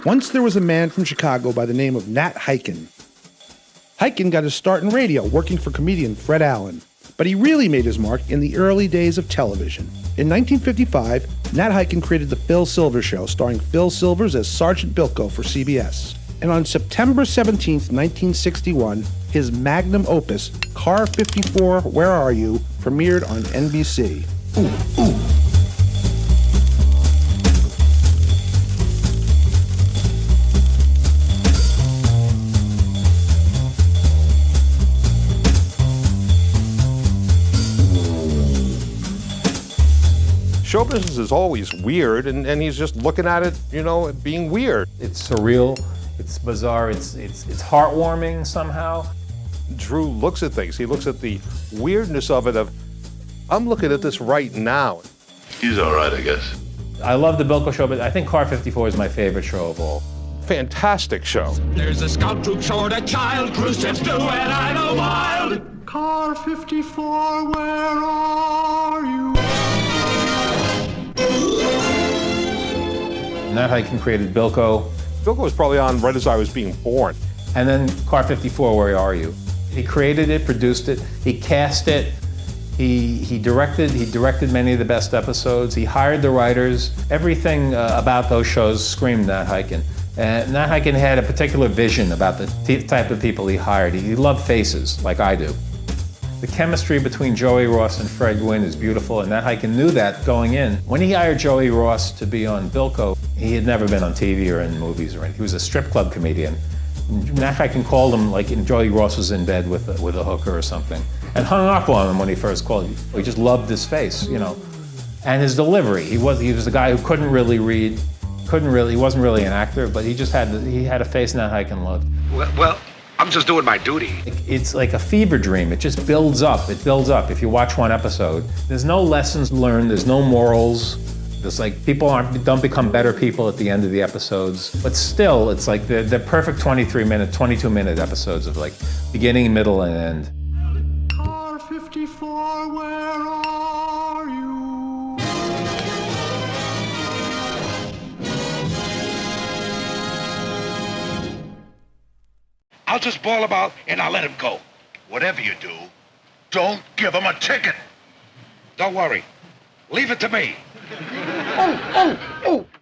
Once there was a man from Chicago by the name of Nat Hiken. Hiken got his start in radio working for comedian Fred Allen, but he really made his mark in the early days of television. In 1955, Nat Hiken created The Phil Silvers Show, starring Phil Silvers as Sergeant Bilko for CBS. And on September 17, 1961, his magnum opus, Car 54, Where Are You?, premiered on NBC. Ooh, ooh. Show business is always weird, and he's just looking at it, being weird. It's surreal, it's bizarre, it's heartwarming somehow. Drew looks at things. He looks at the weirdness of it I'm looking at this right now. He's all right, I guess. I love the Bilko show, but I think Car 54 is my favorite show of all. Fantastic show. There's a scout troop short, a child, cruise ships do, and I'm a wild. Car 54, where are you? Nat Hiken created Bilko. Bilko was probably on right as I was being born. And then Car 54, Where Are You? He created it, produced it, he cast it, he directed many of the best episodes, he hired the writers. Everything about those shows screamed Nat Hiken. And Nat Hiken had a particular vision about the type of people he hired. He loved faces, like I do. The chemistry between Joey Ross and Fred Gwynne is beautiful, and Nat Hiken knew that going in. When he hired Joey Ross to be on Bilko, he had never been on TV or in movies or anything. He was a strip club comedian. Nat Hiken called him like Joey Ross was in bed with a hooker or something, and hung up on him when he first called. He just loved his face, and his delivery. He was a guy who couldn't really read, he wasn't really an actor, but he had a face Nat Hiken loved. Well, I'm just doing my duty. It's like a fever dream. It just builds up. It builds up. If you watch one episode, there's no lessons learned. There's no morals. There's like people don't become better people at the end of the episodes. But still, it's like they're perfect 22-minute episodes of like beginning, middle, and end. Car 54, where are you? I'll just bawl him out and I'll let him go. Whatever you do, don't give him a ticket. Don't worry. Leave it to me. Oh, oh, oh!